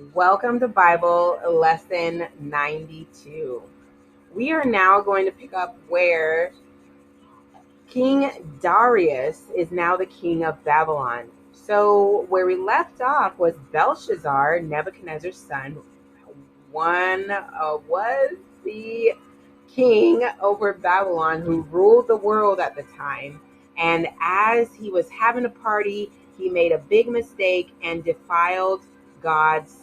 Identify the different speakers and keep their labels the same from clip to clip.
Speaker 1: Welcome to Bible Lesson 92. We are now going to pick up where King Darius is now the king of Babylon. So, where we left off was Belshazzar, Nebuchadnezzar's son, was the king over Babylon who ruled the world at the time. And as he was having a party, he made a big mistake and defiled God's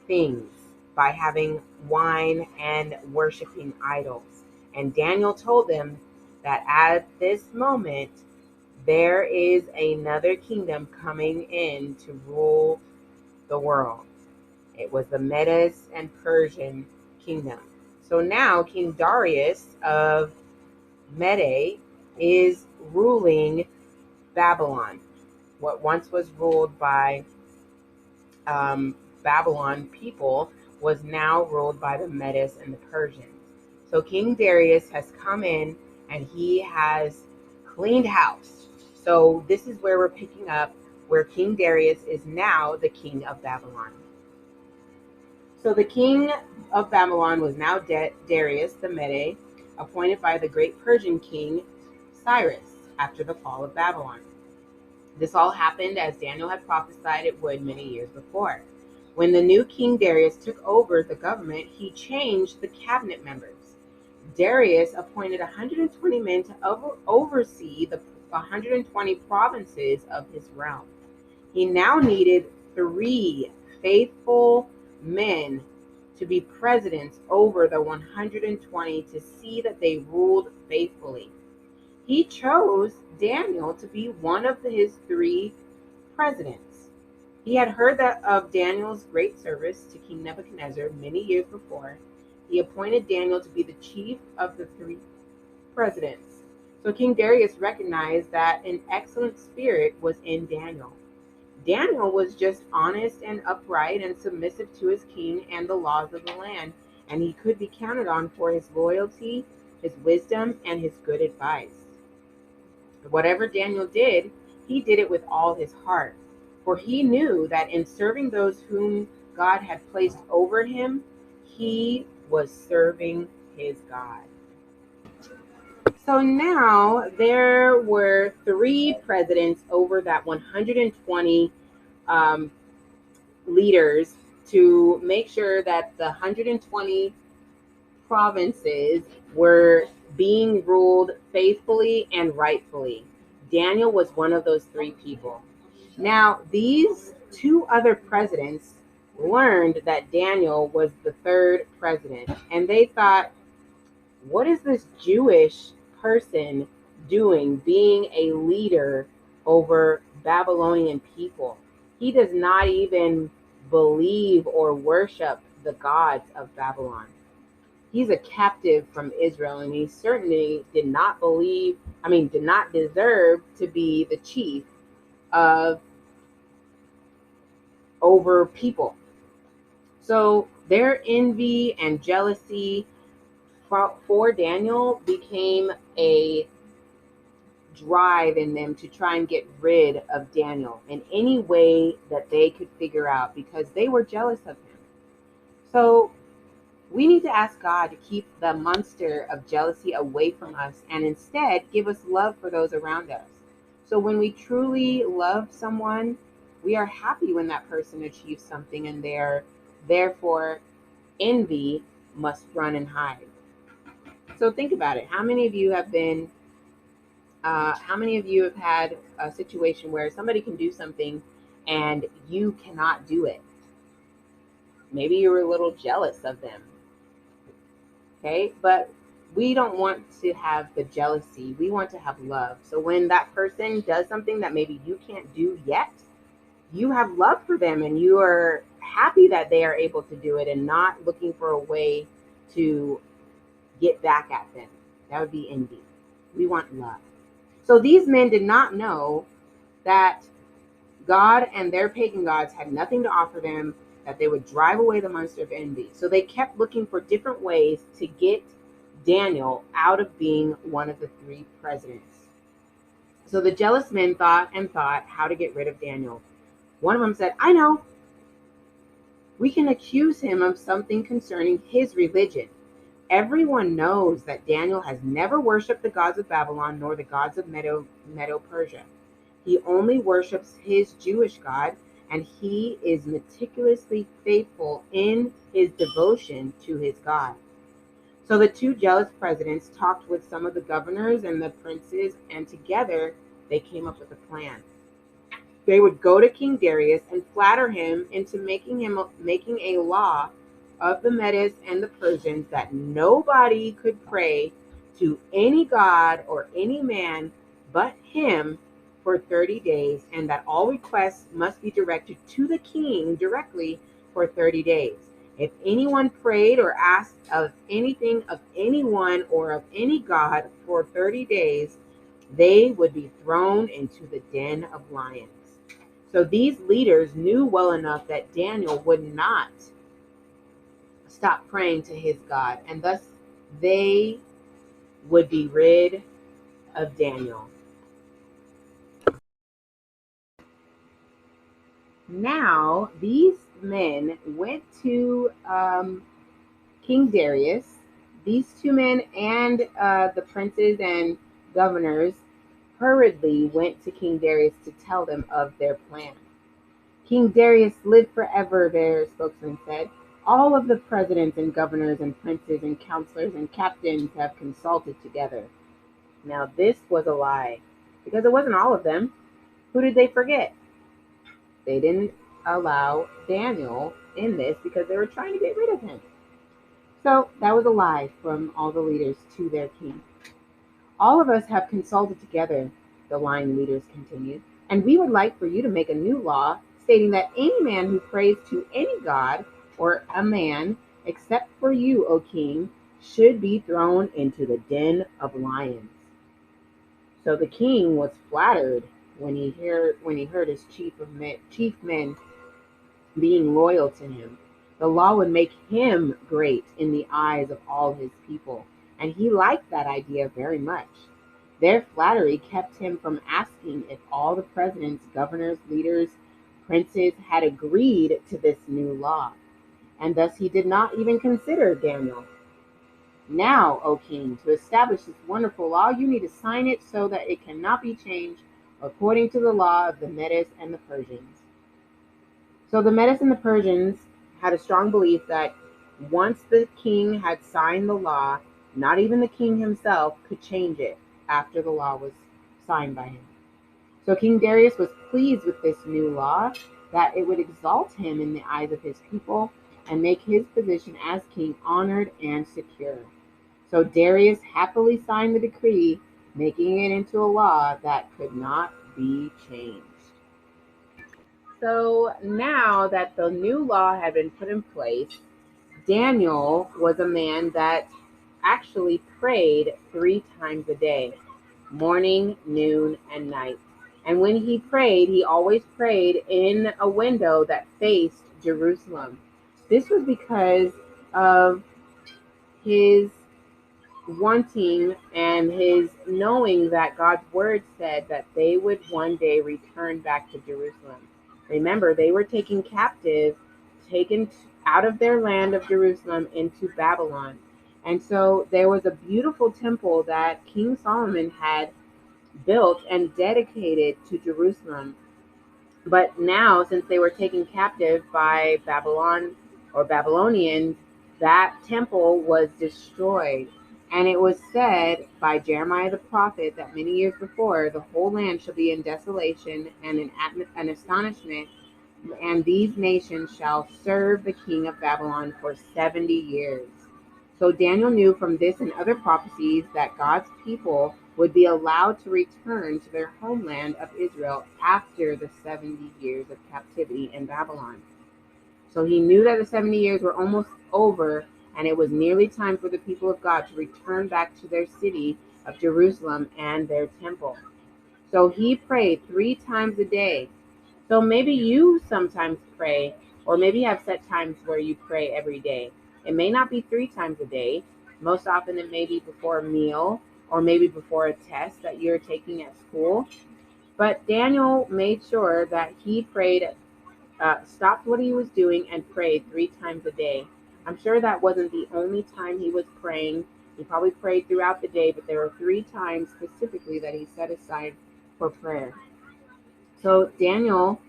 Speaker 1: things by having wine and worshiping idols. And Daniel told them that at this moment there is another kingdom coming in to rule the world. It was the Medes and Persian kingdom. So now King Darius of Mede is ruling Babylon, what once was ruled by Babylon people was now ruled by the Medes and the Persians. So King Darius has come in and he has cleaned house. So this is where we're picking up where King Darius is now the king of Babylon. So the king of Babylon was now Darius the Mede, appointed by the great Persian king Cyrus after the fall of Babylon. This all happened as Daniel had prophesied it would many years before. When the new King Darius took over the government, he changed the cabinet members. Darius appointed 120 men to oversee the 120 provinces of his realm. He now needed 3 faithful men to be presidents over the 120 to see that they ruled faithfully. He chose Daniel to be one of his 3 presidents. He had heard of Daniel's great service to King Nebuchadnezzar many years before. He appointed Daniel to be the chief of the 3 presidents. So King Darius recognized that an excellent spirit was in Daniel. Daniel was just honest and upright and submissive to his king and the laws of the land, and he could be counted on for his loyalty, his wisdom, and his good advice. Whatever Daniel did, he did it with all his heart, for he knew that in serving those whom God had placed over him, he was serving his God. So now there were 3 presidents over that 120 leaders to make sure that the 120 provinces were being ruled faithfully and rightfully. Daniel was one of those 3 people. Now, these 2 other presidents learned that Daniel was the 3rd president, and they thought, what is this Jewish person doing being a leader over Babylonian people? He does not even believe or worship the gods of Babylon. He's a captive from Israel, and he certainly did not deserve to be the chief of over people. So their envy and jealousy for Daniel became a drive in them to try and get rid of Daniel in any way that they could figure out, because they were jealous of him. So we need to ask God to keep the monster of jealousy away from us and instead give us love for those around us. So when we truly love someone, we are happy when that person achieves something, and therefore envy must run and hide. So think about it. How many of you have had a situation where somebody can do something and you cannot do it? Maybe you were a little jealous of them. Okay, but we don't want to have the jealousy. We want to have love. So when that person does something that maybe you can't do yet, you have love for them and you are happy that they are able to do it and not looking for a way to get back at them. That would be envy. We want love. So these men did not know that God and their pagan gods had nothing to offer them, that they would drive away the monster of envy. So they kept looking for different ways to get Daniel out of being one of the 3 presidents. So the jealous men thought how to get rid of Daniel. One of them said, I know. We can accuse him of something concerning his religion. Everyone knows that Daniel has never worshipped the gods of Babylon nor the gods of Medo Persia. He only worships his Jewish God, and he is meticulously faithful in his devotion to his God. So the two jealous presidents talked with some of the governors and the princes, and together they came up with a plan. They would go to King Darius and flatter him into making a law of the Medes and the Persians that nobody could pray to any god or any man but him for 30 days, and that all requests must be directed to the king directly for 30 days. If anyone prayed or asked of anything of anyone or of any god for 30 days, they would be thrown into the den of lions. So these leaders knew well enough that Daniel would not stop praying to his God, and thus they would be rid of Daniel. Now, these men went to King Darius. These two men and the princes and governors hurriedly went to King Darius to tell them of their plan. King Darius lived forever, their spokesman said. All of the presidents and governors and princes and counselors and captains have consulted together. Now, this was a lie, because it wasn't all of them. Who did they forget? They didn't allow Daniel in this because they were trying to get rid of him. So that was a lie from all the leaders to their king. All of us have consulted together, the lying leaders continued, and we would like for you to make a new law stating that any man who prays to any god or a man, except for you, O king, should be thrown into the den of lions. So the king was flattered when he heard his chief men being loyal to him. The law would make him great in the eyes of all his people, and he liked that idea very much. Their flattery kept him from asking if all the presidents, governors, leaders, princes had agreed to this new law, and thus he did not even consider Daniel. Now, O king, to establish this wonderful law, you need to sign it so that it cannot be changed according to the law of the Medes and the Persians. So the Medes and the Persians had a strong belief that once the king had signed the law, not even the king himself could change it after the law was signed by him. So King Darius was pleased with this new law, that it would exalt him in the eyes of his people and make his position as king honored and secure. So Darius happily signed the decree, making it into a law that could not be changed. So now that the new law had been put in place, Daniel was a man that actually prayed 3 times a day, morning, noon, and night. And when he prayed, he always prayed in a window that faced Jerusalem. This was because of his wanting and his knowing that God's word said that they would one day return back to Jerusalem. Remember, they were taken captive, taken out of their land of Jerusalem into Babylon. And so there was a beautiful temple that King Solomon had built and dedicated to Jerusalem. But now, since they were taken captive by Babylon or Babylonians, that temple was destroyed. And it was said by Jeremiah the prophet that many years before, the whole land shall be in desolation and in an astonishment, and these nations shall serve the king of Babylon for 70 years. So Daniel knew from this and other prophecies that God's people would be allowed to return to their homeland of Israel after the 70 years of captivity in Babylon. So he knew that the 70 years were almost over, and it was nearly time for the people of God to return back to their city of Jerusalem and their temple. So he prayed 3 times a day. So maybe you sometimes pray, or maybe you have set times where you pray every day. It may not be 3 times a day. Most often it may be before a meal, or maybe before a test that you're taking at school. But Daniel made sure that he prayed stopped what he was doing and prayed 3 times a day. I'm sure that wasn't the only time he was praying. He probably prayed throughout the day, but there were 3 times specifically that he set aside for prayer. So Daniel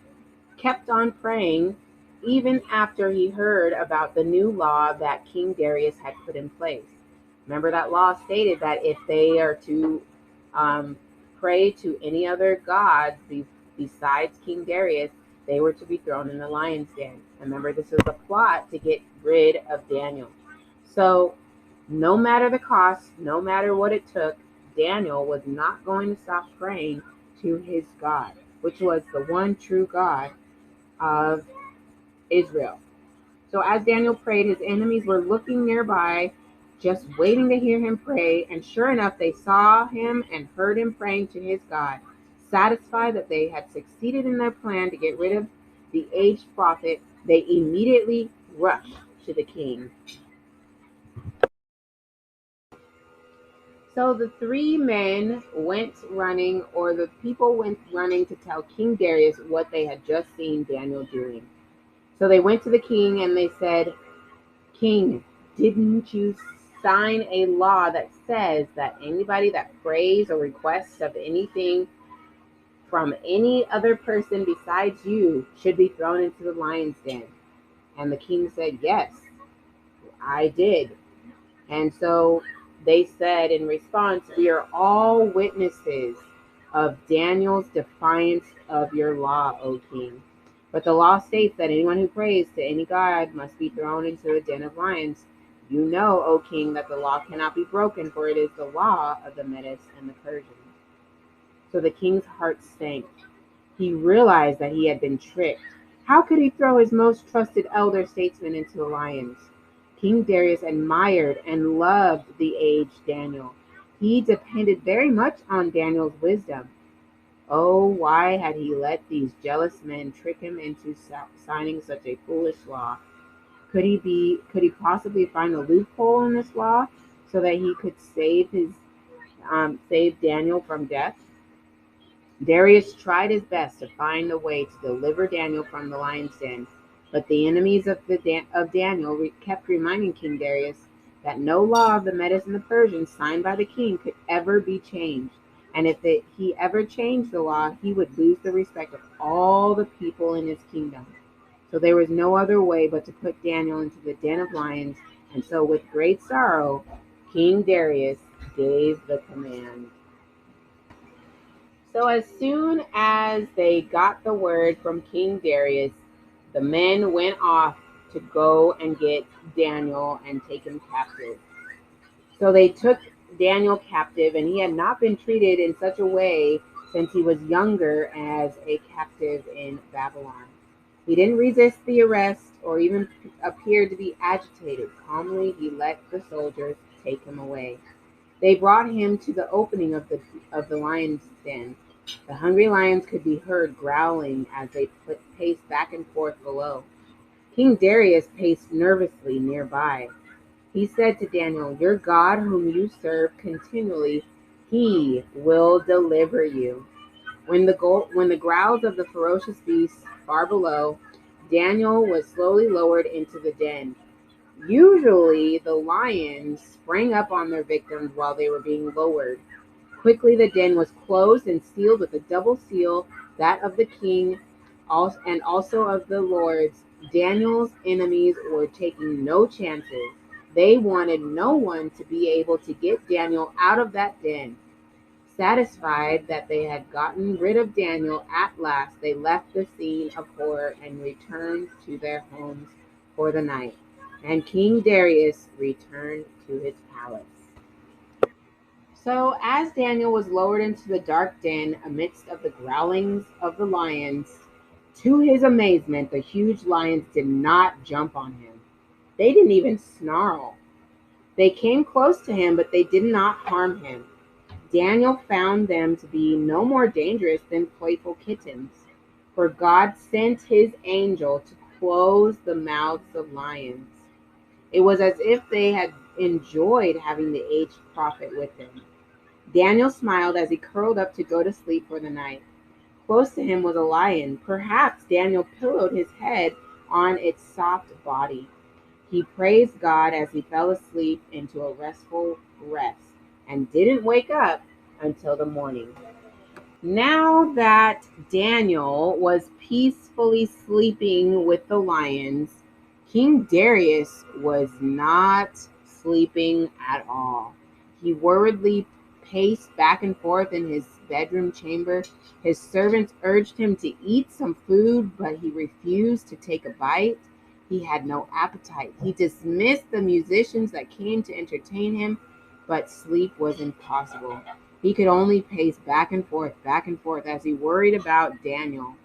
Speaker 1: kept on praying even after he heard about the new law that King Darius had put in place. Remember, that law stated that if they are to um, pray to any other god besides King Darius, they were to be thrown in the lion's den. Remember, this was a plot to get rid of Daniel. So, no matter the cost, no matter what it took, Daniel was not going to stop praying to his God, which was the one true God of Israel. So as Daniel prayed, his enemies were looking nearby, just waiting to hear him pray. And sure enough, they saw him and heard him praying to his God. Satisfied that they had succeeded in their plan to get rid of the aged prophet, they immediately rushed to the king. So the 3 men went running, or the people went running to tell King Darius what they had just seen Daniel doing. So they went to the king and they said, "King, didn't you sign a law that says that anybody that prays or requests of anything from any other person besides you should be thrown into the lion's den?" And the king said, "Yes, I did." And so they said in response, "We are all witnesses of Daniel's defiance of your law, O king. But the law states that anyone who prays to any god must be thrown into a den of lions. You know, O king, that the law cannot be broken, for it is the law of the Medes and the Persians." So the king's heart sank. He realized that he had been tricked. How could he throw his most trusted elder statesman into the lions? King Darius admired and loved the aged Daniel. He depended very much on Daniel's wisdom. Oh, why had he let these jealous men trick him into signing such a foolish law? Could he possibly find a loophole in this law so that he could save Daniel from death? Darius tried his best to find a way to deliver Daniel from the lion's den, but the enemies of Daniel kept reminding King Darius that no law of the Medes and the Persians signed by the king could ever be changed, and if he ever changed the law, he would lose the respect of all the people in his kingdom. So there was no other way but to put Daniel into the den of lions, and so with great sorrow, King Darius gave the command. So as soon as they got the word from King Darius, the men went off to go and get Daniel and take him captive. So they took Daniel captive, and he had not been treated in such a way since he was younger as a captive in Babylon. He didn't resist the arrest or even appear to be agitated. Calmly, he let the soldiers take him away. They brought him to the opening of the lion's den. The hungry lions could be heard growling as they paced back and forth below. King Darius paced nervously nearby. He said to Daniel, "Your God, whom you serve continually, he will deliver you." When the growls of the ferocious beasts far below, Daniel was slowly lowered into the den. Usually, the lions sprang up on their victims while they were being lowered. Quickly, the den was closed and sealed with a double seal, that of the king and also of the lords. Daniel's enemies were taking no chances. They wanted no one to be able to get Daniel out of that den. Satisfied that they had gotten rid of Daniel at last, they left the scene of horror and returned to their homes for the night. And King Darius returned to his palace. So as Daniel was lowered into the dark den amidst of the growlings of the lions, to his amazement, the huge lions did not jump on him. They didn't even snarl. They came close to him, but they did not harm him. Daniel found them to be no more dangerous than playful kittens, for God sent his angel to close the mouths of lions. It was as if they had enjoyed having the aged prophet with him. Daniel smiled as he curled up to go to sleep for the night. Close to him was a lion. Perhaps Daniel pillowed his head on its soft body. He praised God as he fell asleep into a restful rest and didn't wake up until the morning. Now that Daniel was peacefully sleeping with the lions, King Darius was not sleeping at all. He worriedly paced back and forth in his bedroom chamber. His servants urged him to eat some food, but he refused to take a bite. He had no appetite. He dismissed the musicians that came to entertain him, but sleep was impossible. He could only pace back and forth as he worried about Daniel.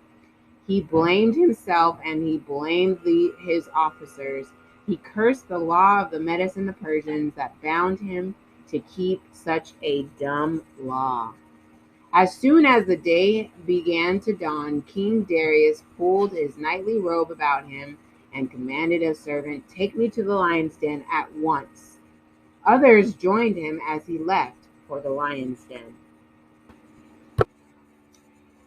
Speaker 1: He blamed himself and he blamed his officers. He cursed the law of the Medes and the Persians that bound him to keep such a dumb law. As soon as the day began to dawn, King Darius pulled his nightly robe about him and commanded a servant, "Take me to the lion's den at once." Others joined him as he left for the lion's den.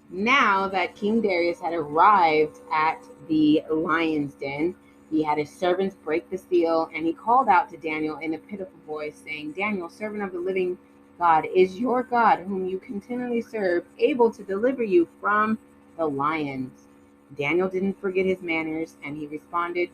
Speaker 1: Now that King Darius had arrived at the lion's den, he had his servants break the seal, and he called out to Daniel in a pitiful voice, saying, "Daniel, servant of the living God, is your God, whom you continually serve, able to deliver you from the lions?" Daniel didn't forget his manners, and he responded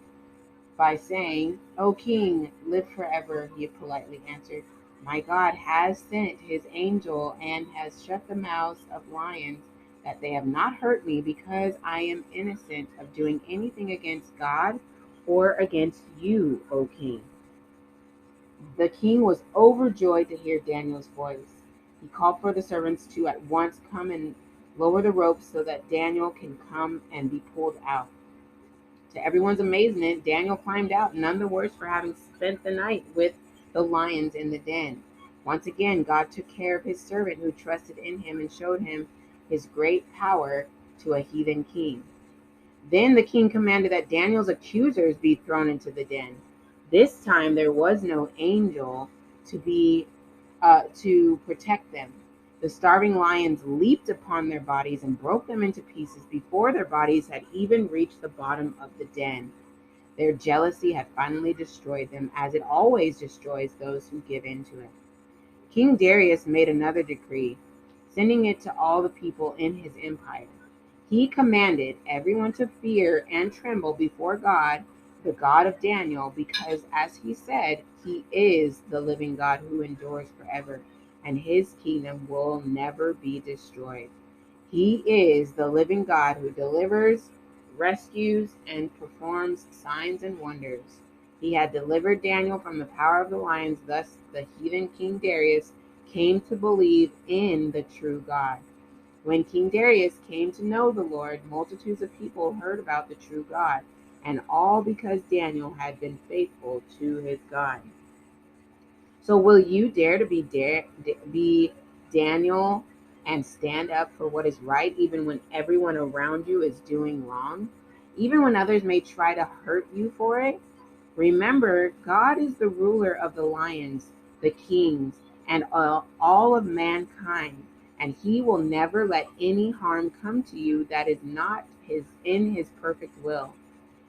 Speaker 1: by saying, "O king, live forever," he politely answered. "My God has sent his angel and has shut the mouths of lions, that they have not hurt me, because I am innocent of doing anything against God or against you, O king." The king was overjoyed to hear Daniel's voice. He called for the servants to at once come and lower the ropes so that Daniel can come and be pulled out. To everyone's amazement, Daniel climbed out, none the worse for having spent the night with the lions in the den. Once again, God took care of his servant who trusted in him and showed him his great power to a heathen king. Then the king commanded that Daniel's accusers be thrown into the den. This time there was no angel to protect them. The starving lions leaped upon their bodies and broke them into pieces before their bodies had even reached the bottom of the den. Their jealousy had finally destroyed them, as it always destroys those who give in to it. King Darius made another decree, sending it to all the people in his empire. He commanded everyone to fear and tremble before God, the God of Daniel, because, as he said, he is the living God who endures forever, and his kingdom will never be destroyed. He is the living God who delivers, rescues, and performs signs and wonders. He had delivered Daniel from the power of the lions, thus the heathen King Darius came to believe in the true God. When King Darius came to know the Lord, multitudes of people heard about the true God, and all because Daniel had been faithful to his God. So will you dare to be Daniel and stand up for what is right, even when everyone around you is doing wrong? Even when others may try to hurt you for it? Remember, God is the ruler of the lions, the kings, and all of mankind, and he will never let any harm come to you that is not in his perfect will.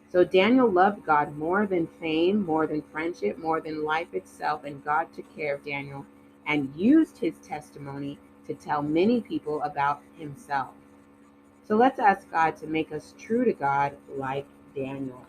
Speaker 1: So Daniel loved God more than fame, more than friendship, more than life itself, and God took care of Daniel and used his testimony to tell many people about himself. So let's ask God to make us true to God like Daniel.